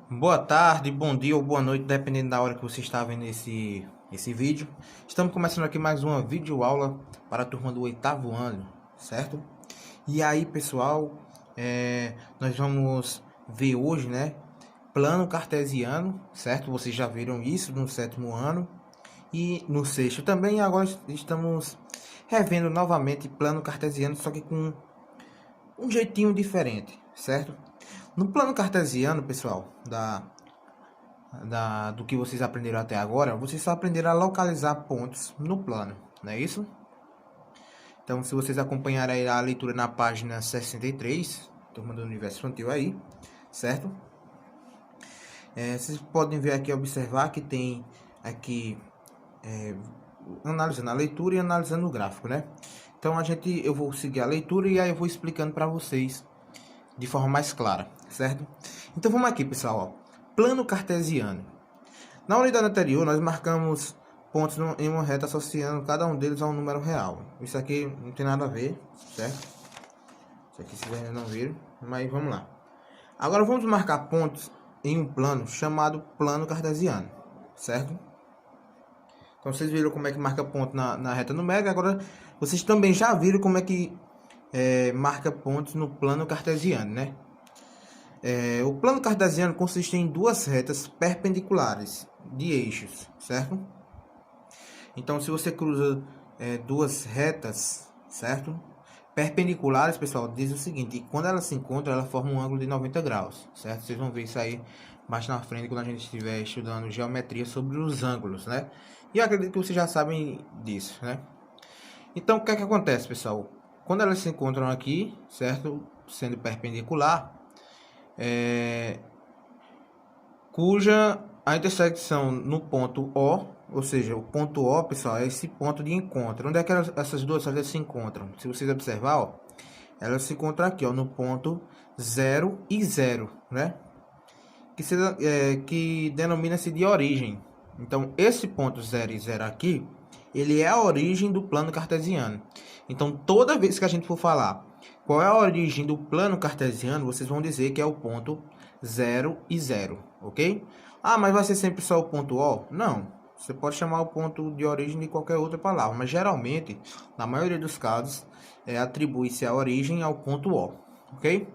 Boa tarde, bom dia ou boa noite, dependendo da hora que você está vendo esse vídeo. Estamos começando aqui mais uma videoaula para a turma do oitavo ano, certo? E aí, pessoal, nós vamos ver hoje, né, plano cartesiano, certo? Vocês já viram isso no sétimo ano e no sexto também. Agora estamos revendo novamente plano cartesiano, só que com um jeitinho diferente, certo? No plano cartesiano, pessoal, do que vocês aprenderam até agora, vocês só aprenderam a localizar pontos no plano, não é isso? Então, se vocês acompanharem a leitura na página 63, Turma do Universo Infantil aí, certo? Vocês podem ver aqui, observar que tem aqui, analisando a leitura e analisando o gráfico, né? Então, eu vou seguir a leitura e aí eu vou explicando para vocês de forma mais clara, certo? Então, vamos aqui, pessoal, ó. Plano cartesiano. Na unidade anterior, nós marcamos pontos em uma reta associando cada um deles a um número real. Isso aqui não tem nada a ver, certo? Isso aqui vocês ainda não viram, mas vamos lá. Agora vamos marcar pontos em um plano chamado plano cartesiano, certo? Então vocês viram como é que marca ponto na reta numérica, agora vocês também já viram como é que marca pontos no plano cartesiano, né? O plano cartesiano consiste em duas retas perpendiculares de eixos, certo? Então, se você cruza duas retas, certo? Perpendiculares, pessoal, diz o seguinte: quando elas se encontram, ela forma um ângulo de 90 graus, certo? Vocês vão ver isso aí mais na frente quando a gente estiver estudando geometria sobre os ângulos, né? E eu acredito que vocês já sabem disso, né? Então, o que é que acontece, pessoal? Quando elas se encontram aqui, certo? Sendo perpendicular, cuja a intersecção no ponto O, ou seja, o ponto O, pessoal, é esse ponto de encontro. Onde é que essas duas retas se encontram? Se vocês observar, ó, elas se encontram aqui, ó, no ponto 0 e 0, né? Que denomina-se de origem. Então, esse ponto 0 e 0 aqui, ele é a origem do plano cartesiano. Então, toda vez que a gente for falar qual é a origem do plano cartesiano, vocês vão dizer que é o ponto 0 e 0, ok? Ah, mas vai ser sempre só o ponto O? Não. Você pode chamar o ponto de origem de qualquer outra palavra, mas geralmente, na maioria dos casos, atribui-se a origem ao ponto O, ok?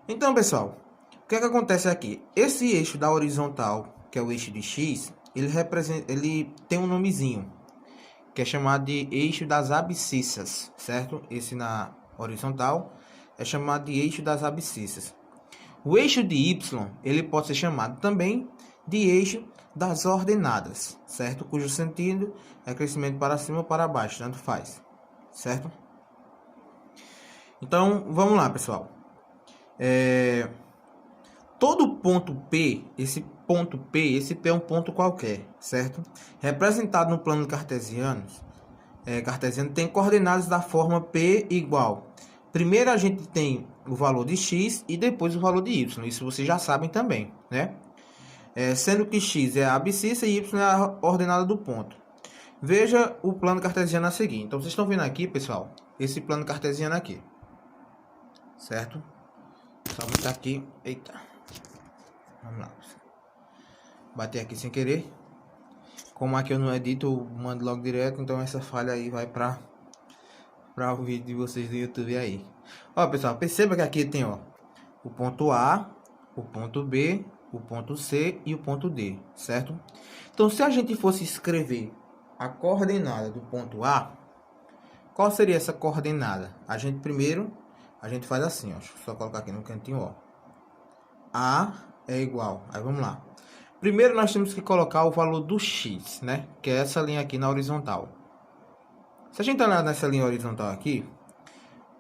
Então, pessoal, o que é que acontece aqui? Esse eixo da horizontal, que é o eixo de X, ele tem um nomezinho, que é chamado de eixo das abscissas, certo? Esse na horizontal é chamado de eixo das abscissas. O eixo de Y, ele pode ser chamado também de eixo das ordenadas, certo? Cujo sentido é crescimento para cima ou para baixo, tanto faz, certo? Então, vamos lá, pessoal. Todo ponto P, esse P é um ponto qualquer, certo? Representado no plano cartesiano, tem coordenadas da forma P igual. Primeiro a gente tem o valor de x e depois o valor de y. Isso vocês já sabem também, né? Sendo que x é a abscissa e y é a ordenada do ponto. Veja o plano cartesiano a seguir. Então vocês estão vendo aqui, pessoal, esse plano cartesiano aqui, certo? Só botar aqui, eita, vamos lá. Bater aqui sem querer. Como aqui eu não edito, eu mando logo direto, então essa falha aí vai para o vídeo de vocês do YouTube aí. Ó, pessoal, perceba que aqui tem, ó, o ponto A, o ponto B, o ponto C e o ponto D, certo? Então, se a gente fosse escrever a coordenada do ponto A, qual seria essa coordenada? A gente faz assim, ó, deixa eu só colocar aqui no cantinho, ó. A é igual, aí vamos lá. Primeiro nós temos que colocar o valor do x, né? Que é essa linha aqui na horizontal. Se a gente olhar nessa linha horizontal aqui,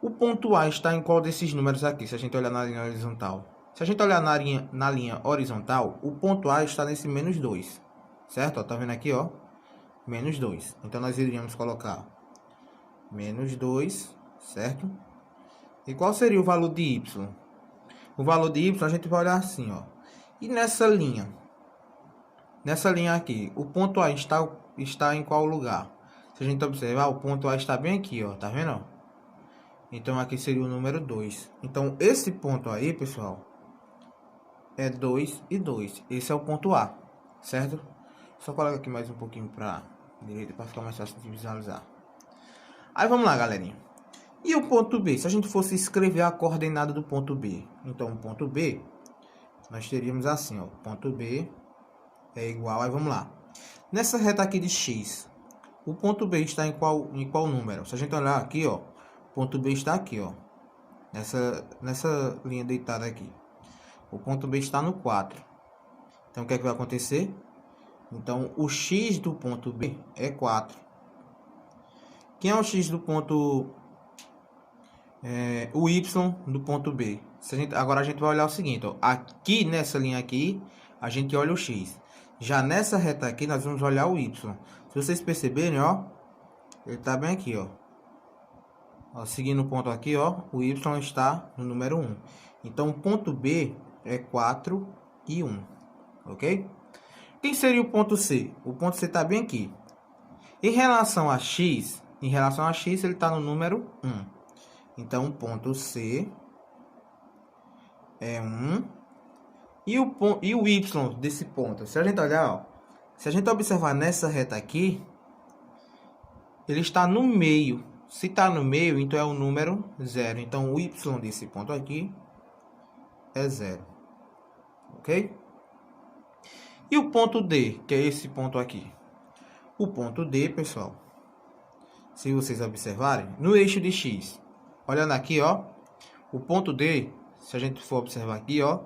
o ponto A está em qual desses números aqui? Se a gente olhar na linha horizontal. Se a gente olhar na linha horizontal, o ponto A está nesse menos 2. Certo? Ó, tá vendo aqui, ó? Menos 2. Então, nós iríamos colocar menos 2, certo? E qual seria o valor de y? O valor de y a gente vai olhar assim, ó. E nessa linha? Nessa linha aqui, o ponto A está em qual lugar? Se a gente observar, o ponto A está bem aqui, ó. Tá vendo? Então, aqui seria o número 2. Então, esse ponto aí, pessoal, é 2 e 2. Esse é o ponto A, certo? Só coloca aqui mais um pouquinho para direita para ficar mais fácil de visualizar. Aí vamos lá, galerinha. E o ponto B? Se a gente fosse escrever a coordenada do ponto B, então o ponto B, nós teríamos assim, ó, ponto B é igual, aí vamos lá. Nessa reta aqui de X, o ponto B está em qual número? Se a gente olhar aqui, ó, o ponto B está aqui, ó, nessa linha deitada aqui. O ponto B está no 4. Então, o que é que vai acontecer? Então, o X do ponto B é 4. Quem é o X do ponto... o Y do ponto B? Agora a gente vai olhar o seguinte, ó. Aqui, nessa linha aqui, a gente olha o X. Já nessa reta aqui, nós vamos olhar o Y. Se vocês perceberem, ó, ele está bem aqui, ó. Seguindo o ponto aqui, ó, o Y está no número 1. Então, o ponto B é 4 e 1, ok? Quem seria o ponto C? O ponto C está bem aqui. Em relação a X, ele está no número 1. Então, o ponto C é 1. E o Y desse ponto? Se a gente olhar, ó, se a gente observar nessa reta aqui, ele está no meio. Se está no meio, então é o número 0. Então, o Y desse ponto aqui é 0. Ok? E o ponto D, que é esse ponto aqui? O ponto D, pessoal, se vocês observarem, no eixo de X, olhando aqui, ó, o ponto D, se a gente for observar aqui, ó,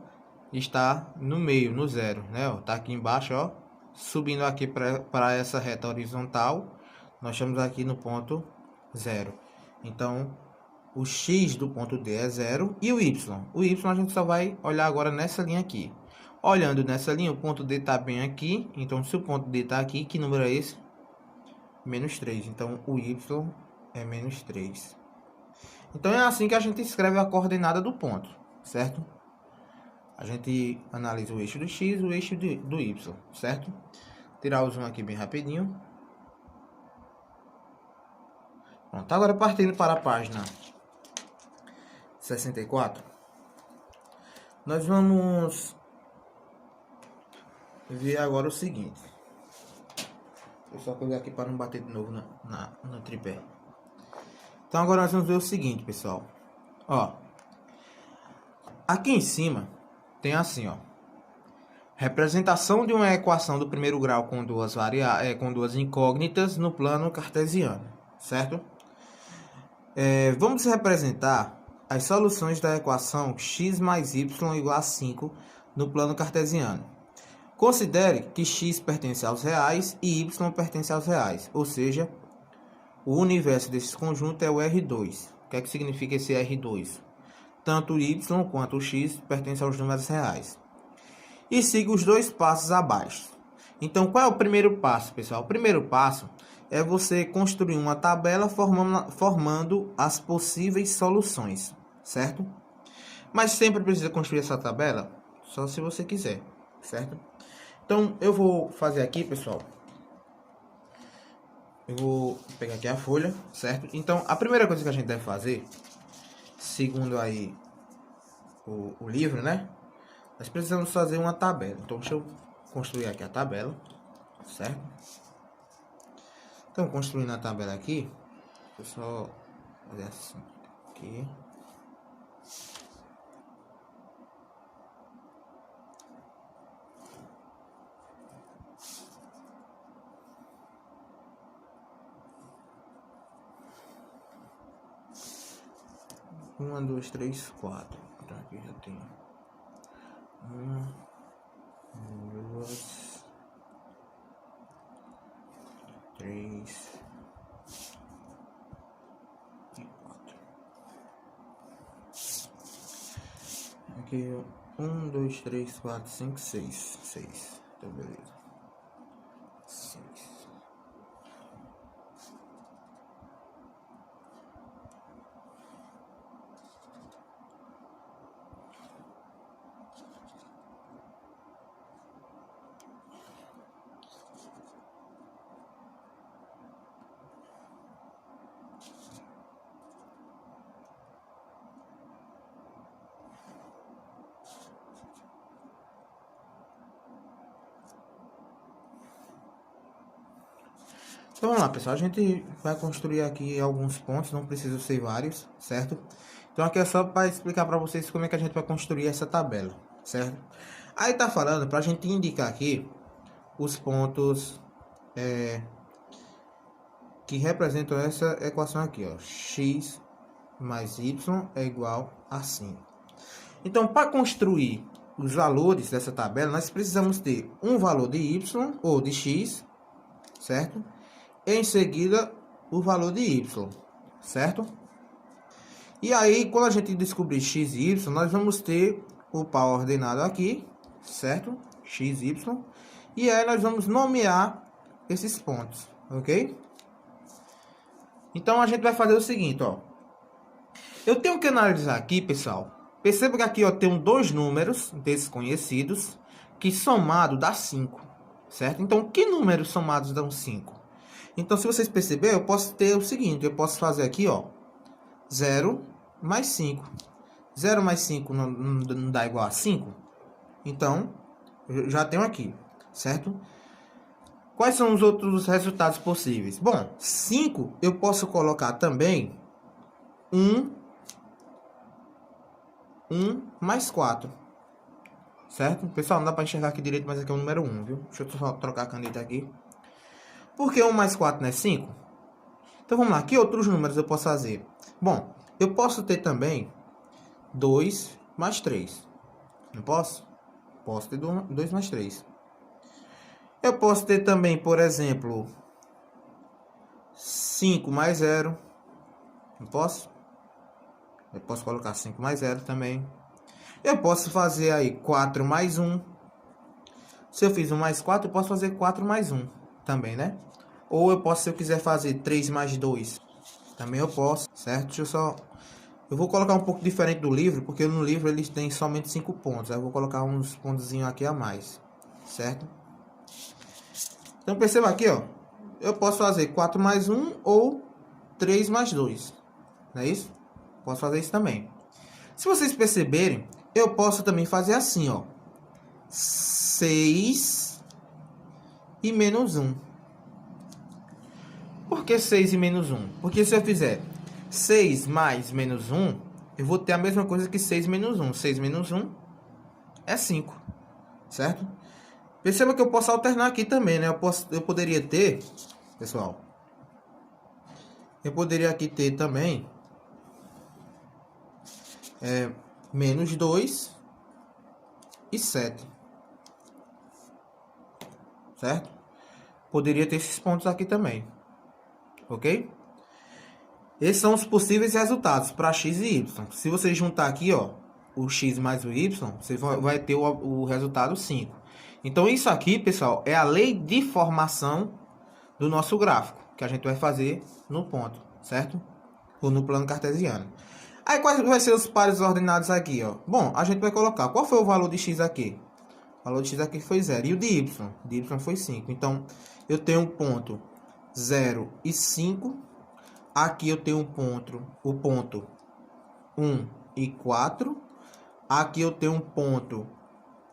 está no meio, no 0, né? Ó, tá aqui embaixo, ó, subindo aqui para essa reta horizontal, nós estamos aqui no ponto 0. Então, o X do ponto D é 0 e o Y? O Y a gente só vai olhar agora nessa linha aqui. Olhando nessa linha, o ponto D está bem aqui. Então, se o ponto D está aqui, que número é esse? Menos 3. Então, o Y é menos 3. Então, é assim que a gente escreve a coordenada do ponto, certo? A gente analisa o eixo do X e o eixo do Y, certo? Tirar o zoom aqui bem rapidinho. Pronto, agora partindo para a página 64, nós vamos ver agora o seguinte. Vou só colocar aqui para não bater de novo no tripé. Então agora nós vamos ver o seguinte, pessoal. Ó, aqui em cima tem assim, ó, representação de uma equação do primeiro grau com duas incógnitas no plano cartesiano, certo? Vamos representar as soluções da equação x mais y igual a 5 no plano cartesiano. Considere que x pertence aos reais e y pertence aos reais, ou seja, o universo desse conjunto é o R2. O que é que significa esse R2? Tanto o y quanto o x pertencem aos números reais. E siga os dois passos abaixo. Então, qual é o primeiro passo, pessoal? O primeiro passo é você construir uma tabela formando as possíveis soluções, certo? Mas sempre precisa construir essa tabela só se você quiser, certo? Então, eu vou fazer aqui, pessoal. Eu vou pegar aqui a folha, certo? Então, a primeira coisa que a gente deve fazer, segundo aí o livro, né? Nós precisamos fazer uma tabela. Então, deixa eu construir aqui a tabela, certo? Então, construindo a tabela aqui, deixa eu só fazer assim, aqui. Uma, duas, três, quatro. Então, aqui já tenho uma, duas, três e quatro. Aqui, um, dois, três, quatro, cinco, seis. Então, beleza. 6. Então vamos lá, pessoal, a gente vai construir aqui alguns pontos, não precisa ser vários, certo? Então aqui é só para explicar para vocês como é que a gente vai construir essa tabela, certo? Aí tá falando para a gente indicar aqui os pontos que representam essa equação aqui, ó, x mais y é igual a 5. Então, para construir os valores dessa tabela, nós precisamos ter um valor de y ou de x, certo? Em seguida, o valor de y, certo? E aí, quando a gente descobrir x e y, nós vamos ter o par ordenado aqui, certo? X, y. E aí, nós vamos nomear esses pontos, ok? Então, a gente vai fazer o seguinte, ó. Eu tenho que analisar aqui, pessoal. Perceba que aqui, ó, tem dois números desconhecidos que somado dá 5, certo? Então, que números somados dão 5? Então, se vocês perceberem, eu posso ter o seguinte, eu posso fazer aqui, ó, 0 mais 5. 0 mais 5 não dá igual a 5? Então, eu já tenho aqui, certo? Quais são os outros resultados possíveis? Bom, 5 eu posso colocar também 1 mais 4. Certo? Pessoal, não dá para enxergar aqui direito, mas aqui é o número 1, viu? Deixa eu só trocar a caneta aqui. Por que 1 mais 4 não é 5? Então, vamos lá. Que outros números eu posso fazer? Bom, eu posso ter também 2 mais 3. Não posso? Posso ter 2 mais 3. Eu posso ter também, por exemplo, 5 mais 0. Não posso? Eu posso colocar 5 mais 0 também. Eu posso fazer aí 4 mais 1. Se eu fiz 1 mais 4, eu posso fazer 4 mais 1 também, né? Ou eu posso, se eu quiser fazer 3 mais 2, também eu posso, certo? Deixa eu só... Eu vou colocar um pouco diferente do livro, porque no livro eles têm somente 5 pontos. Aí eu vou colocar uns pontozinhos aqui a mais, certo? Então perceba aqui, ó. Eu posso fazer 4 mais 1 ou 3 mais 2. Não é isso? Posso fazer isso também. Se vocês perceberem, eu posso também fazer assim, ó. 6 e menos 1. Por que 6 e menos 1? Porque se eu fizer 6 mais menos 1, eu vou ter a mesma coisa que 6 menos 1. 6 menos 1 é 5, certo? Perceba que eu posso alternar aqui também, né? Eu poderia ter, pessoal, eu poderia aqui ter também menos 2 e 7, certo? Poderia ter esses pontos aqui também, ok? Esses são os possíveis resultados para x e y. Se você juntar aqui, ó, o x mais o y, você vai ter o resultado 5. Então, isso aqui, pessoal, é a lei de formação do nosso gráfico, que a gente vai fazer no ponto, certo? Ou no plano cartesiano. Aí, quais vão ser os pares ordenados aqui, ó? Bom, a gente vai colocar, qual foi o valor de x aqui? O valor de x aqui foi 0. E o de y? De y foi 5. Então, eu tenho um ponto 0 e 5. Aqui eu tenho o ponto 1 e 4. Aqui eu tenho um ponto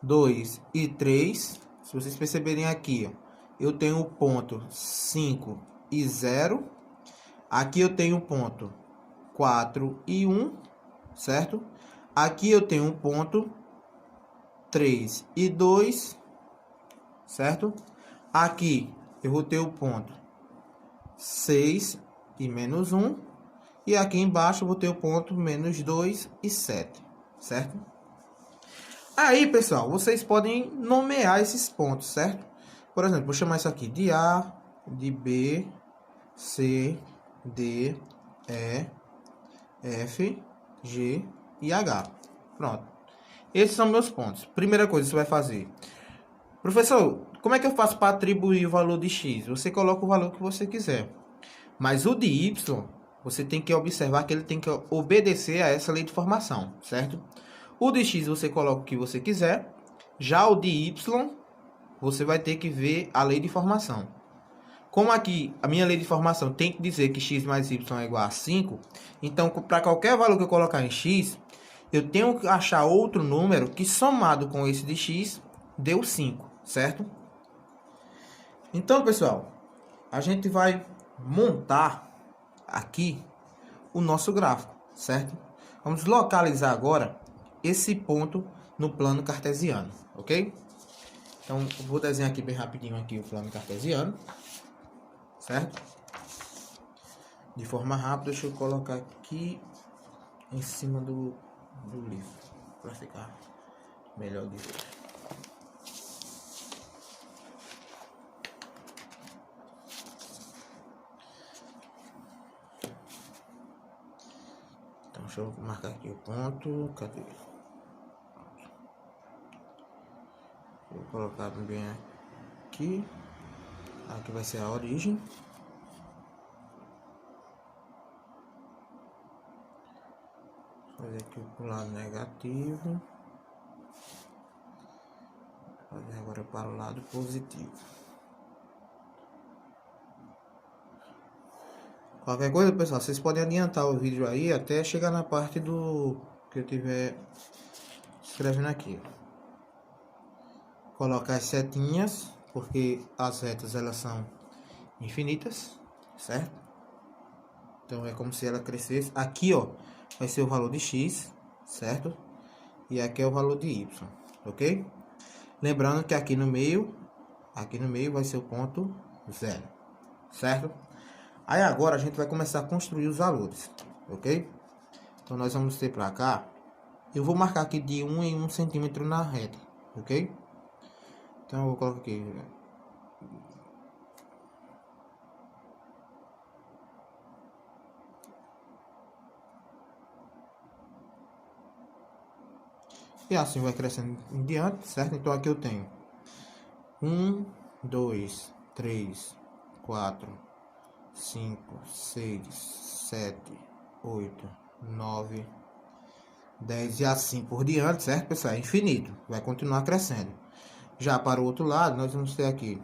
2 e 3. Se vocês perceberem aqui, ó, eu tenho o ponto 5 e 0. Aqui eu tenho o ponto 4 e 1, certo? Aqui eu tenho um ponto 3 e 2, certo? Aqui eu vou ter o ponto 6 e menos 1. E aqui embaixo eu vou ter o ponto menos 2 e 7, certo? Aí, pessoal, vocês podem nomear esses pontos, certo? Por exemplo, vou chamar isso aqui de A, de B, C, D, E, F, G e H. Pronto. Esses são meus pontos. Primeira coisa que você vai fazer. Professor, como é que eu faço para atribuir o valor de x? Você coloca o valor que você quiser. Mas o de y, você tem que observar que ele tem que obedecer a essa lei de formação, certo? O de x você coloca o que você quiser. Já o de y, você vai ter que ver a lei de formação. Como aqui a minha lei de formação tem que dizer que x mais y é igual a 5, então para qualquer valor que eu colocar em x, eu tenho que achar outro número que somado com esse de x deu 5, certo? Então, pessoal, a gente vai montar aqui o nosso gráfico, certo? Vamos localizar agora esse ponto no plano cartesiano, ok? Então, eu vou desenhar aqui bem rapidinho aqui o plano cartesiano, certo? De forma rápida, deixa eu colocar aqui em cima do livro, para ficar melhor de ver. Então, deixa eu marcar aqui o ponto, cadê? Vou colocar bem aqui. Aqui vai ser a origem. Fazer aqui pro lado negativo. Fazer agora para o lado positivo. Qualquer coisa, pessoal, vocês podem adiantar o vídeo aí até chegar na parte do que eu tiver escrevendo aqui. Colocar as setinhas, porque as retas elas são infinitas, certo? Então é como se ela crescesse. Aqui, ó, vai ser o valor de x, certo? E aqui é o valor de y, ok? Lembrando que aqui no meio vai ser o ponto 0, certo? Aí agora a gente vai começar a construir os valores, ok? Então nós vamos ter para cá, eu vou marcar aqui de 1 em 1 centímetro na reta, ok? Então eu vou colocar aqui. E assim vai crescendo em diante, certo? Então aqui eu tenho 1, 2, 3, 4, 5, 6, 7, 8, 9, 10 e assim por diante, certo, pessoal? É infinito, vai continuar crescendo. Já para o outro lado, nós vamos ter aqui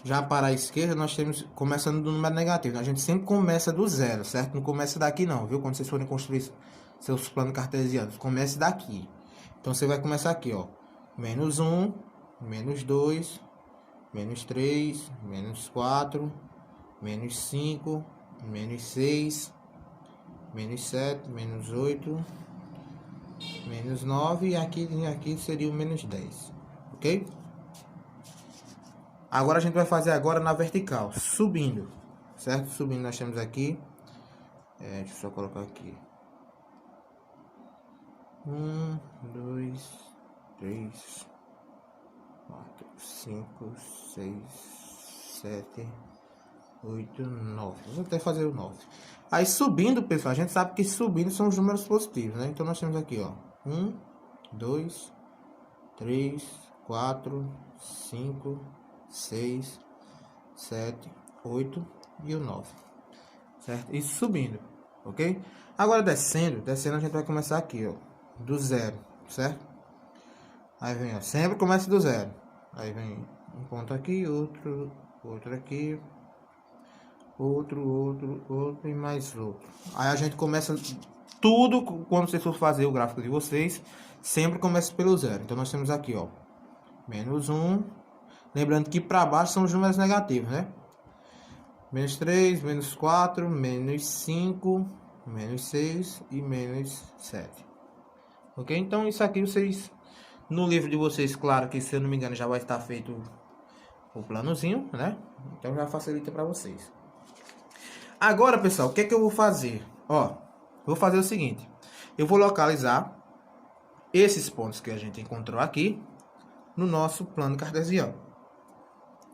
já para a esquerda, nós temos começando do número negativo. A gente sempre começa do zero, certo? Não começa daqui não, viu? Quando vocês forem construir seus planos cartesianos, comece daqui. Então você vai começar aqui, ó. Menos 1, menos 2, menos 3, menos 4, menos 5, menos 6, menos 7, menos 8, menos 9 e aqui seria o menos 10, ok? Agora a gente vai fazer agora na vertical, subindo, certo? Subindo nós temos aqui, deixa eu só colocar aqui, 1, 2, 3, 4, 5, 6, 7, 8, 9. Vou até fazer o 9. Aí subindo, pessoal, a gente sabe que subindo são os números positivos, né? Então nós temos aqui, ó, 1, 2, 3, 4, 5, 6, 7, 8 e o 9, certo? Isso subindo, ok? Agora descendo a gente vai começar aqui, ó, do zero, certo? Aí vem, ó, sempre começa do zero. Aí vem um ponto aqui, outro aqui, outro e mais outro. Aí a gente começa tudo, quando vocês for fazer o gráfico de vocês, sempre começa pelo zero. Então nós temos aqui, ó, menos 1. Lembrando que para baixo são os números negativos, né? Menos 3, menos 4, menos 5, menos 6 e menos 7. Ok? Então isso aqui vocês, no livro de vocês, claro que se eu não me engano já vai estar feito o planozinho, né? Então já facilita para vocês. Agora, pessoal, o que é que eu vou fazer? Ó, eu vou fazer o seguinte. Eu vou localizar esses pontos que a gente encontrou aqui no nosso plano cartesiano.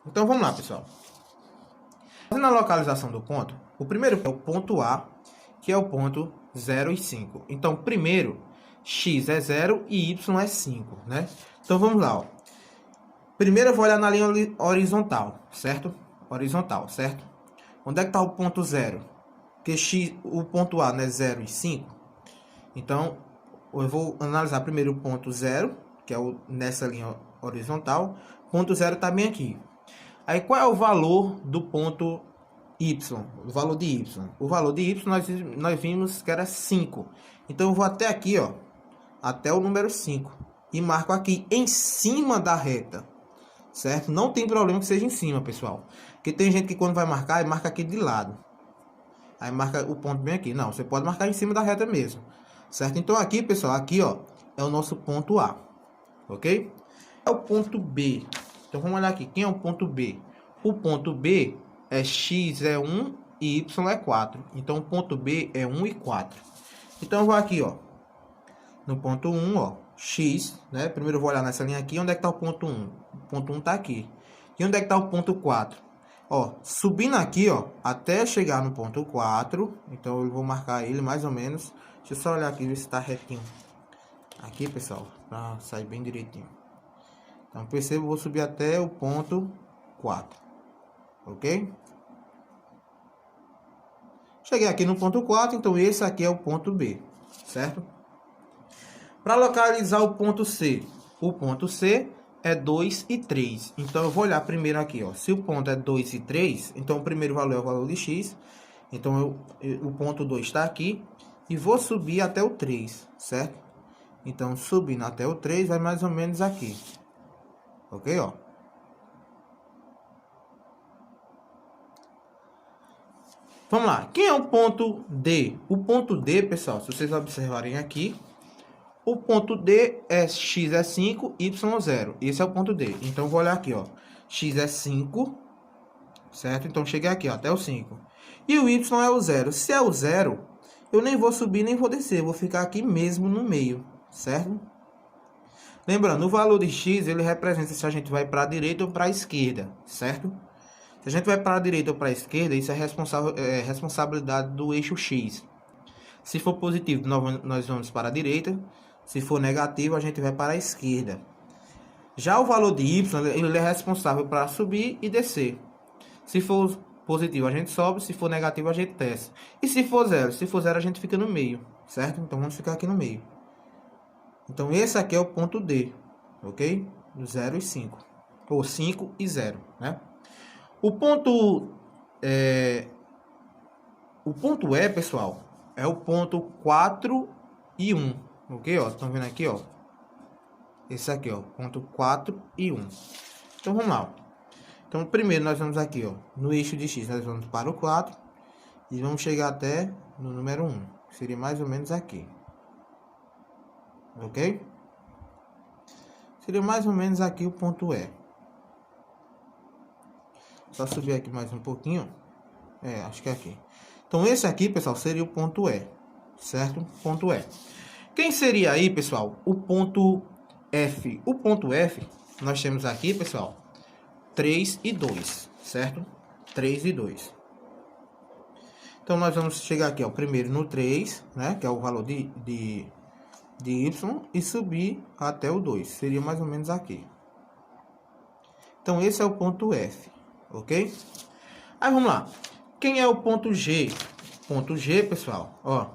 Então vamos lá, pessoal. Fazendo a localização do ponto, o primeiro é o ponto A, que é o ponto 0 e 5. Então, primeiro, x é 0 e y é 5, né? Então vamos lá, ó. Primeiro eu vou olhar na linha horizontal, certo? Horizontal, certo? Onde é que está o ponto 0? Porque x, o ponto A, né, 0 e 5. Então, eu vou analisar primeiro o ponto 0, que é nessa linha horizontal. Ponto 0 está bem aqui. Aí, qual é o valor do ponto y, o valor de y. O valor de y nós vimos que era 5. Então eu vou até aqui, ó, até o número 5 e marco aqui em cima da reta, certo? Não tem problema que seja em cima, pessoal, porque tem gente que quando vai marcar, marca aqui de lado, aí marca o ponto bem aqui. Não, você pode marcar em cima da reta mesmo, certo? Então aqui, pessoal, aqui, ó, é o nosso ponto A, ok? É o ponto B. Então vamos olhar aqui, quem é o ponto B? O ponto B é x é 1 e y é 4. Então o ponto B é 1 e 4. Então eu vou aqui, ó, no ponto 1, ó, x, né? Primeiro eu vou olhar nessa linha aqui, onde é que está o ponto 1? O ponto 1 está aqui. E onde é que está o ponto 4? Ó, subindo aqui, ó, até chegar no ponto 4, então eu vou marcar ele mais ou menos. Deixa eu só olhar aqui, ver se está retinho. Aqui, pessoal, para sair bem direitinho. Então, perceba, eu vou subir até o ponto 4, ok? Cheguei aqui no ponto 4, então esse aqui é o ponto B, certo? Para localizar o ponto C é 2 e 3. Então eu vou olhar primeiro aqui, ó. Se o ponto é 2 e 3, então o primeiro valor é o valor de x. Então o ponto 2 está aqui e vou subir até o 3, certo? Então subindo até o 3 vai mais ou menos aqui. Ok, ó. Vamos lá. Quem é o ponto D? O ponto D, pessoal, se vocês observarem aqui, o ponto D é x é 5, y 0. Esse é o ponto D. Então, eu vou olhar aqui, ó. X é 5, certo? Então, cheguei aqui, ó, até o 5. E o y é o 0. Se é o 0, eu nem vou subir, nem vou descer. Eu vou ficar aqui mesmo no meio, certo? Lembrando, o valor de x, ele representa se a gente vai para a direita ou para a esquerda, certo? Se a gente vai para a direita ou para a esquerda, isso é responsabilidade do eixo x. Se for positivo, nós vamos para a direita. Se for negativo, a gente vai para a esquerda. Já o valor de y, ele é responsável para subir e descer. Se for positivo, a gente sobe. Se for negativo, a gente desce. E se for zero? Se for zero, a gente fica no meio, certo? Então, vamos ficar aqui no meio. Então, esse aqui é o ponto D, ok? 0 e 5. Ou 5 e 0, né? O ponto E, pessoal, é o ponto 4 e 1, ok? Ó, estão vendo aqui, ó? Esse aqui, ó, ponto 4 e 1. Então, vamos lá. Então, primeiro nós vamos aqui, ó, no eixo de x, nós vamos para o 4 e vamos chegar até no número 1, que seria mais ou menos aqui. Ok? Seria mais ou menos aqui o ponto E. Só subir aqui mais um pouquinho. Acho que é aqui. Então, esse aqui, pessoal, seria o ponto E. Certo? Ponto E. Quem seria aí, pessoal, o ponto F? O ponto F, nós temos aqui, pessoal, 3 e 2. Certo? 3 e 2. Então, nós vamos chegar aqui, ó, primeiro no 3, né? Que é o valor de y, e subir até o 2. Seria mais ou menos aqui. Então, esse é o ponto F. Ok? Aí, vamos lá. Quem é o ponto G? Ponto G, pessoal, ó,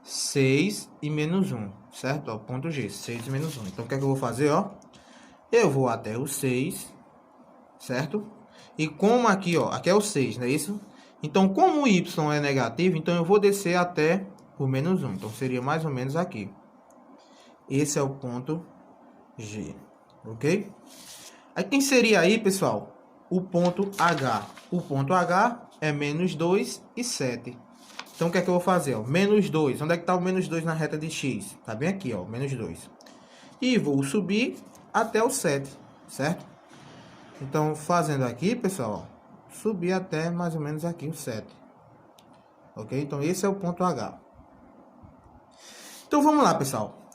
6 e menos 1, certo? Ó, ponto G, 6 e menos 1. Então, o que é que eu vou fazer, ó? Eu vou até o 6, certo? E como aqui, ó, aqui é o 6, não é isso? Então, como o y é negativo, então eu vou descer até o menos 1. Então, seria mais ou menos aqui. Esse é o ponto G, ok? Aí, quem seria aí, pessoal? O ponto H. O ponto H é menos 2 e 7. Então, o que é que eu vou fazer? Ó? Menos 2. Onde é que está o menos 2 na reta de x? Está bem aqui, ó, menos 2. E vou subir até o 7, certo? Então, fazendo aqui, pessoal, ó, subir até mais ou menos aqui o 7. Ok? Então, esse é o ponto H. Então, vamos lá, pessoal.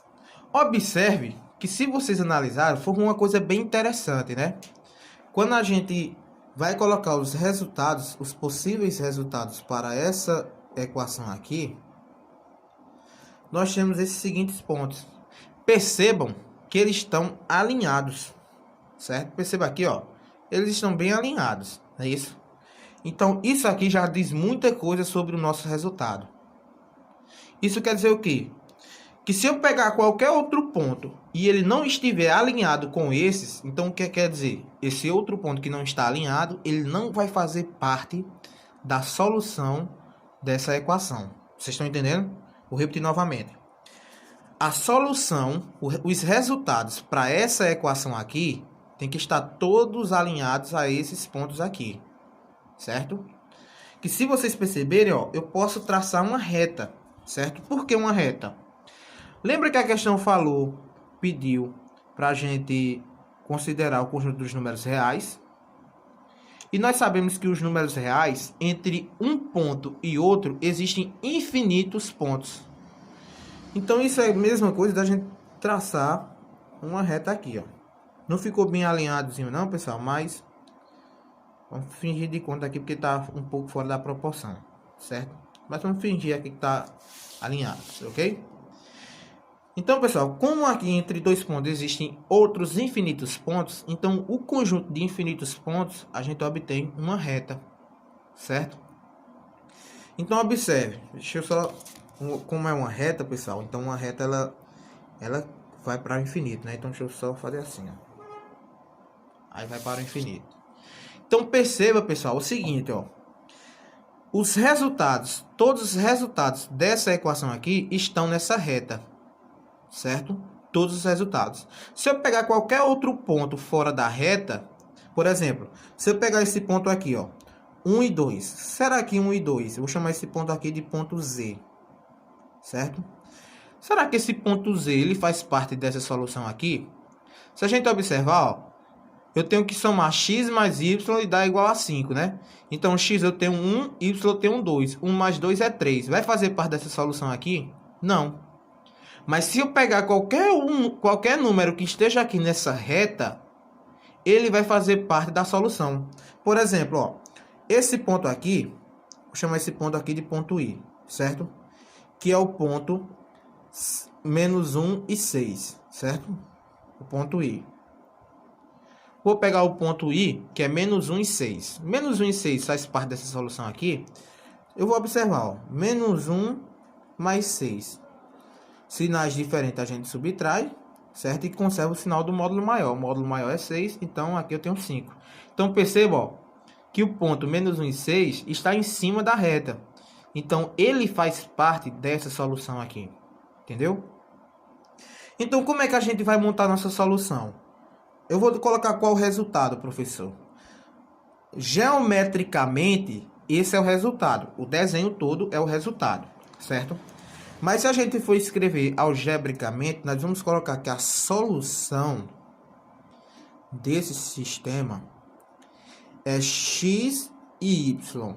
Observe que, se vocês analisarem, foi uma coisa bem interessante, né? Quando a gente vai colocar os resultados, os possíveis resultados para essa equação aqui, nós temos esses seguintes pontos. Percebam que eles estão alinhados, certo? Perceba aqui, ó, eles estão bem alinhados, é isso? Então, isso aqui já diz muita coisa sobre o nosso resultado. Isso quer dizer o quê? Que se eu pegar qualquer outro ponto e ele não estiver alinhado com esses, então o que quer dizer? Esse outro ponto que não está alinhado, ele não vai fazer parte da solução dessa equação. Vocês estão entendendo? Vou repetir novamente. A solução, os resultados para essa equação aqui, tem que estar todos alinhados a esses pontos aqui, certo? Que se vocês perceberem, ó, eu posso traçar uma reta, certo? Por que uma reta? Lembra que a questão pediu para a gente considerar o conjunto dos números reais? E nós sabemos que os números reais, entre um ponto e outro, existem infinitos pontos. Então, isso é a mesma coisa da gente traçar uma reta aqui, ó. Não ficou bem alinhadozinho não, pessoal, mas vamos fingir de conta aqui, porque tá um pouco fora da proporção, certo? Mas vamos fingir aqui que tá alinhado, ok? Então, pessoal, como aqui entre dois pontos existem outros infinitos pontos, então o conjunto de infinitos pontos, a gente obtém uma reta, certo? Então, observe, deixa eu só... Como é uma reta, pessoal, então uma reta ela vai para o infinito, né? Então deixa eu só fazer assim, ó. Aí vai para o infinito. Então perceba, pessoal, o seguinte, ó. Os resultados, todos os resultados dessa equação aqui estão nessa reta, certo? Todos os resultados. Se eu pegar qualquer outro ponto fora da reta, por exemplo, se eu pegar esse ponto aqui, ó, 1 e 2. Será que 1 e 2? Eu vou chamar esse ponto aqui de ponto Z. Certo? Será que esse ponto Z ele faz parte dessa solução aqui? Se a gente observar, ó, eu tenho que somar x mais y e dar igual a 5, né? Então, x eu tenho 1, y eu tenho 2. 1 mais 2 é 3. Vai fazer parte dessa solução aqui? Não. Mas se eu pegar qualquer número que esteja aqui nessa reta, ele vai fazer parte da solução. Por exemplo, ó, esse ponto aqui, vou chamar esse ponto aqui de ponto I, certo? Que é o ponto menos 1 e 6, certo? O ponto I. Vou pegar o ponto I, que é menos 1 e 6. Menos 1 e 6 faz parte dessa solução aqui. Eu vou observar, ó, menos 1 mais 6. Sinais diferentes a gente subtrai, certo? E conserva o sinal do módulo maior. O módulo maior é 6, então aqui eu tenho 5. Então perceba, ó, que o ponto menos 1 e 6 está em cima da reta. Então, ele faz parte dessa solução aqui. Entendeu? Então, como é que a gente vai montar nossa solução? Eu vou colocar qual resultado, professor? Geometricamente, esse é o resultado. O desenho todo é o resultado, certo? Mas se a gente for escrever algebricamente, nós vamos colocar que a solução desse sistema é x e y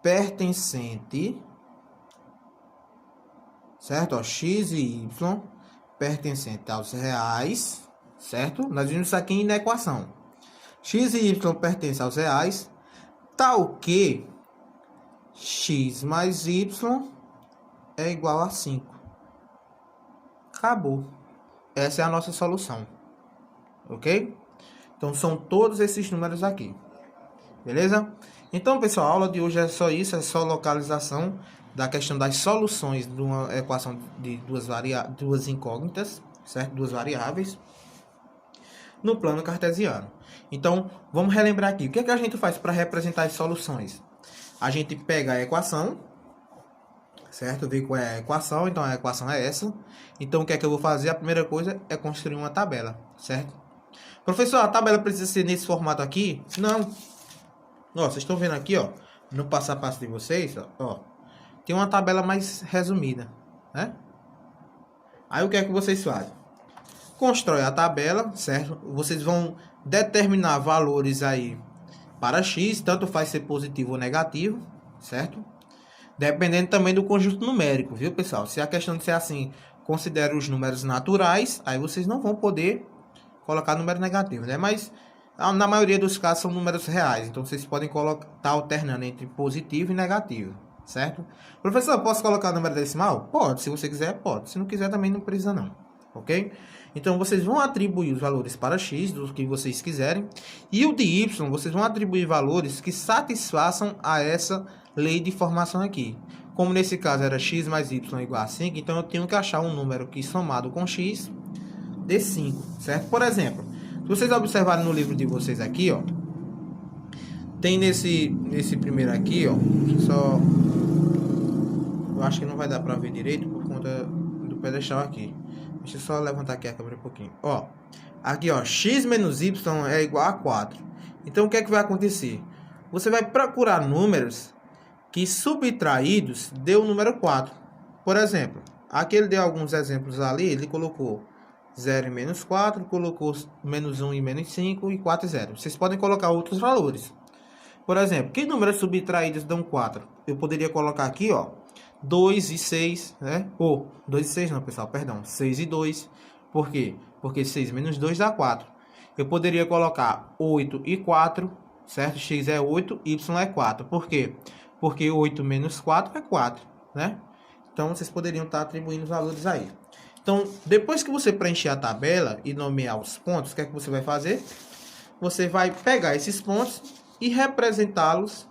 pertencente, certo? Ó, x e y pertencente aos reais, certo? Nós vimos isso aqui na equação. X e y pertencem aos reais, tal que x mais y é igual a 5. Acabou. Essa é a nossa solução. Ok? Então, são todos esses números aqui. Beleza? Então, pessoal, a aula de hoje é só isso, é só localização da questão das soluções de uma equação de duas incógnitas, certo? Duas variáveis, no plano cartesiano. Então, vamos relembrar aqui. O que é que a gente faz para representar as soluções? A gente pega a equação, certo? Vê qual é a equação, então a equação é essa. Então, o que é que eu vou fazer? A primeira coisa é construir uma tabela, certo? Professor, a tabela precisa ser nesse formato aqui? Não. Ó, vocês estão vendo aqui, ó, no passo a passo de vocês, ó, tem uma tabela mais resumida, né? Aí o que é que vocês fazem? Constrói a tabela, certo? Vocês vão determinar valores aí para x, tanto faz ser positivo ou negativo, certo? Dependendo também do conjunto numérico, viu, pessoal? Se a questão de ser assim, considera os números naturais, aí vocês não vão poder colocar número negativo, né? Mas na maioria dos casos são números reais, então vocês podem estar alternando entre positivo e negativo, certo? Professor, posso colocar número decimal? Pode, se você quiser, pode. Se não quiser, também não precisa não, ok? Então, vocês vão atribuir os valores para x, do que vocês quiserem, e o de y, vocês vão atribuir valores que satisfaçam a essa lei de formação aqui. Como nesse caso era x mais y igual a 5, então eu tenho que achar um número que somado com x dê 5, certo? Por exemplo, se vocês observarem no livro de vocês aqui, ó, tem nesse primeiro aqui, ó. Só... Eu acho que não vai dar pra ver direito por conta do pedestal aqui. Deixa eu só levantar aqui a câmera um pouquinho. Ó, aqui ó, x menos y é igual a 4. Então o que é que vai acontecer? Você vai procurar números que subtraídos dê o número 4. Por exemplo, aqui ele deu alguns exemplos ali, ele colocou 0 e menos 4, colocou menos 1 e menos 5 e 4 e 0. Vocês podem colocar outros valores. Por exemplo, que números subtraídos dão 4? Eu poderia colocar aqui, ó, 2 e 6, né? Ou, 2 e 6 não, pessoal, perdão, 6 e 2. Por quê? Porque 6 menos 2 dá 4. Eu poderia colocar 8 e 4, certo? X é 8, Y é 4. Por quê? Porque 8 menos 4 é 4, né? Então, vocês poderiam estar atribuindo os valores aí. Então, depois que você preencher a tabela e nomear os pontos, o que é que você vai fazer? Você vai pegar esses pontos e representá-los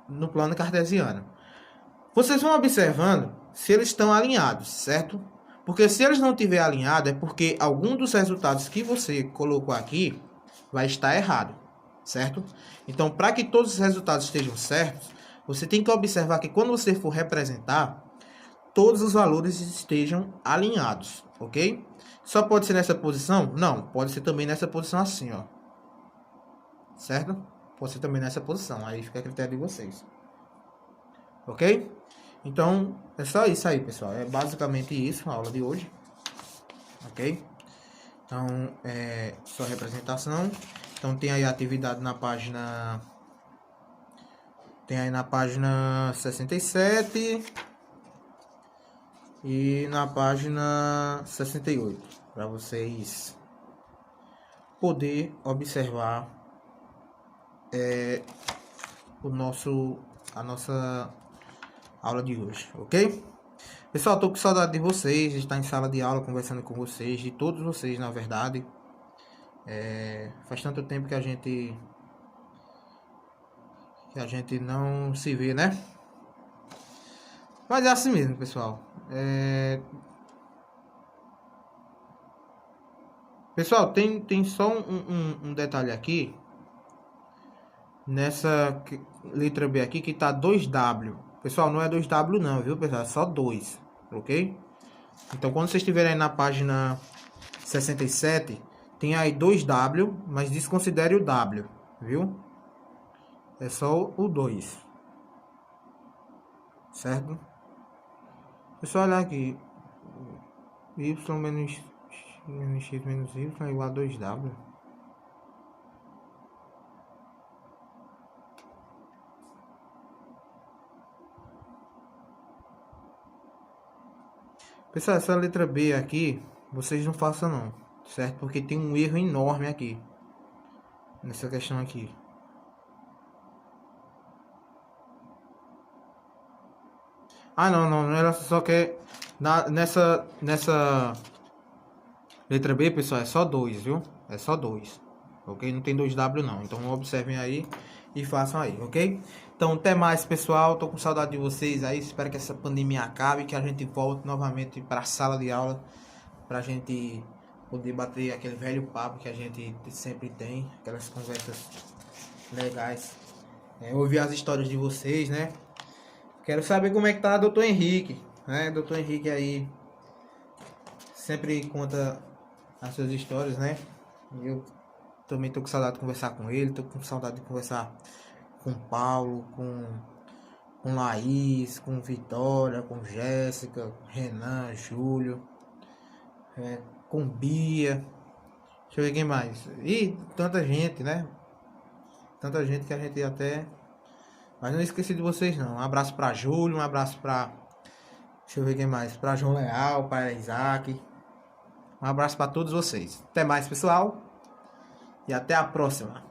no plano cartesiano. Vocês vão observando se eles estão alinhados, certo? Porque se eles não estiverem alinhados, é porque algum dos resultados que você colocou aqui vai estar errado, certo? Então, para que todos os resultados estejam certos, você tem que observar que quando você for representar, todos os valores estejam alinhados, ok? Só pode ser nessa posição? Não, pode ser também nessa posição assim, ó. Certo? Pode ser também nessa posição, aí fica a critério de vocês. Ok? Então, é só isso aí, pessoal. É basicamente isso a aula de hoje. Ok? Então, é só representação. Então, tem aí a atividade na página... Tem aí na página 67 e na página 68, para vocês poder observar a nossa aula de hoje, ok? Pessoal, tô com saudade de vocês, de estar em sala de aula conversando com vocês, de todos vocês, na verdade. Faz tanto tempo que a gente não se vê, né? Mas é assim mesmo, pessoal. Pessoal, tem só um detalhe aqui. Nessa letra B aqui que tá 2W. Pessoal, não é 2W não, viu, pessoal? É só 2, ok? Então, quando vocês estiverem na página 67, tem aí 2W, mas desconsidere o W, viu? É só o 2. Certo? É só olhar aqui. Y menos x menos y é igual a 2W. Pessoal, essa letra B aqui, vocês não façam não, certo? Porque tem um erro enorme aqui, nessa questão aqui. Ah, não, ela só quer... Nessa letra B, pessoal, é só 2, viu? É só 2, ok? Não tem 2W não, então observem aí e façam aí, ok? Então, até mais, pessoal. Tô com saudade de vocês aí. Espero que essa pandemia acabe, que a gente volte novamente para a sala de aula, pra gente poder bater aquele velho papo que a gente sempre tem, aquelas conversas legais. Ouvir as histórias de vocês, né? Quero saber como é que tá o Dr. Henrique, né? Dr. Henrique aí sempre conta as suas histórias, né? Eu também tô com saudade de conversar com ele, tô com saudade de conversar com Paulo, com Laís, com Vitória, com Jéssica, Renan, Júlio, com Bia, deixa eu ver quem mais, e tanta gente, né? Tanta gente que a gente até... Mas não esqueci de vocês não. Um abraço pra Júlio, um abraço pra... Deixa eu ver quem mais, pra João Leal, pra Isaac. Um abraço pra todos vocês. Até mais, pessoal, e até a próxima.